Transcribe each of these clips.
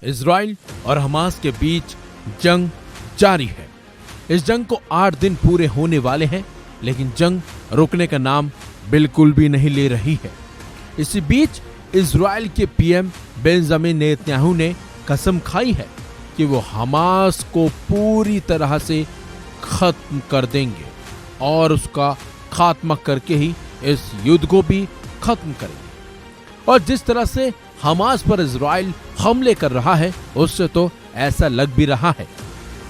Israel और Hamas के बीच जंग जारी है। इस जंग को 8 दिन पूरे होने वाले हैं, लेकिन जंग रुकने का नाम बिल्कुल भी नहीं ले रही है। इसी बीच इजराइल के पीएम बेंजामिन नेतन्याहू ने कसम खाई है कि वो हमास को पूरी तरह से खत्म कर देंगे और उसका खात्मा करके ही इस युद्ध को भी खत्म करेंगे। और जिस तरह से हमास पर इजराइल हमले कर रहा है, उससे तो ऐसा लग भी रहा है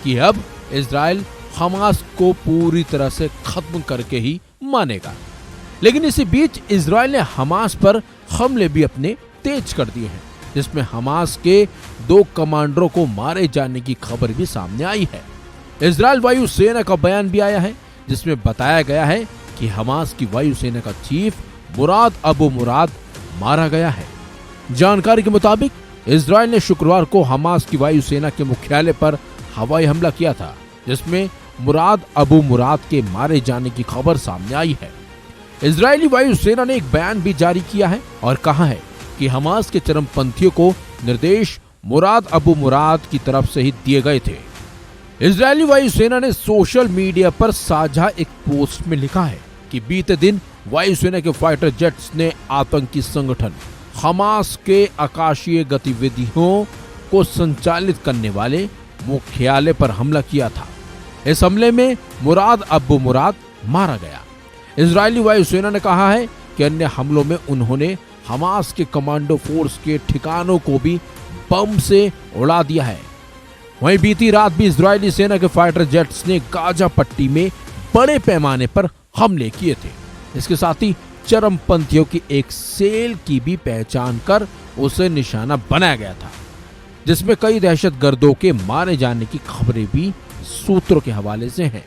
कि अब इजराइल हमास को पूरी तरह से खत्म करके ही मानेगा। लेकिन इसी बीच इजराइल ने हमास पर हमले भी अपने तेज कर दिए हैं, जिसमें हमास के 2 कमांडरों को मारे जाने की खबर भी सामने आई है। इजराइल वायु सेना का बयान भी आया है, जिसमें बताया गया है कि हमास की वायुसेना का चीफ मुराद अबू मुराद मारा गया है। जानकारी के मुताबिक इजराइल ने शुक्रवार को हमास की वायुसेना के मुख्यालय पर हवाई हमला किया था, जिसमें मुराद अबू मुराद के मारे जाने की खबर सामने आई है। इजरायली वायुसेना ने एक बयान भी जारी किया है और कहा है कि हमास के चरमपंथियों को निर्देश मुराद अबू मुराद की तरफ से ही दिए गए थे। इजरायली वायुसेना ने सोशल मीडिया पर साझा एक पोस्ट में लिखा है कि बीते दिन वायुसेना के फाइटर जेट्स ने आतंकी संगठन हमास के आकाशीय गतिविधियों को संचालित करने वाले मुख्यालय पर हमला किया था। इस हमले में मुराद अबू मुराद मारा गया। इजरायली वायुसेना ने कहा है कि अन्य हमलों में उन्होंने हमास के कमांडो फोर्स के ठिकानों को भी बम से उड़ा दिया है। वहीं बीती रात भी इजरायली सेना के फाइटर जेट्स ने गाजा पट्टी में बड़े पैमाने पर हमले किए थे। इसके साथ ही चरमपंथियों की एक सेल की भी पहचान कर उसे निशाना बनाया गया था, जिसमें कई दहशतगर्दों के मारे जाने की खबरें भी सूत्रों के हवाले से हैं।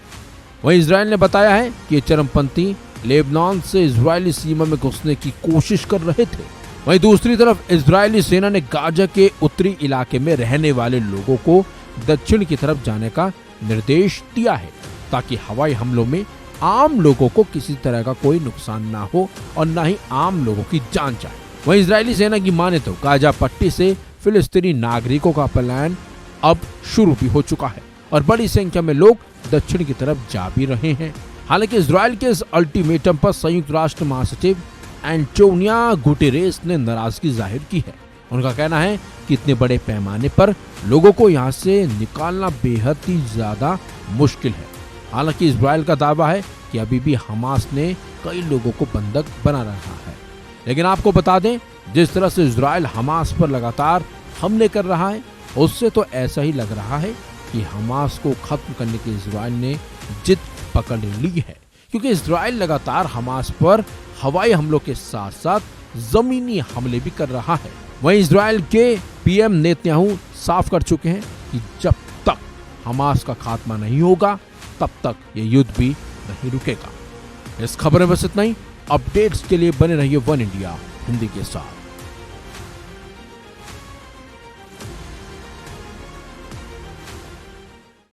वहीं इजराइल ने बताया है कि ये चरमपंथी लेबनान से इजरायली सीमा में घुसने की कोशिश कर रहे थे। वहीं दूसरी तरफ इजरायली सेना ने गाजा के उत्तरी इलाके में रहने वाले लोगों को दक्षिण की तरफ जाने का निर्देश दिया है, ताकि हवाई हमलों में आम लोगों को किसी तरह का कोई नुकसान ना हो और न ही आम लोगों की जान जाए। वहीं इजरायली सेना की माने तो गाजा पट्टी से फिलिस्तीनी नागरिकों का पलायन अब शुरू भी हो चुका है और बड़ी संख्या में लोग दक्षिण की तरफ जा भी रहे हैं। हालांकि इजराइल के इस अल्टीमेटम पर संयुक्त राष्ट्र महासचिव एंटोनियो गुटेरेस ने नाराजगी जाहिर की है। उनका कहना है कि इतने बड़े पैमाने पर लोगों को यहाँ से निकालना बेहद ही ज्यादा मुश्किल है। हालांकि इजराइल का दावा है कि अभी भी हमास ने कई लोगों को बंधक बना रखा है। लेकिन आपको बता दें, जिस तरह से इजराइल हमास पर लगातार हमले कर रहा है, उससे तो ऐसा ही लग रहा है कि हमास को खत्म करने की इजराइल ने जिद पकड़ ली है, क्योंकि इजराइल लगातार हमास पर हवाई हमलों के साथ साथ जमीनी हमले भी कर रहा है। वहीं इजराइल के पीएम नेतन्याहू साफ कर चुके हैं कि जब तक हमास का खात्मा नहीं होगा, तब तक ये युद्ध भी नहीं रुकेगा। इस खबर में बस इतना ही। अपडेट्स के लिए बने रहिए वन इंडिया हिंदी के साथ।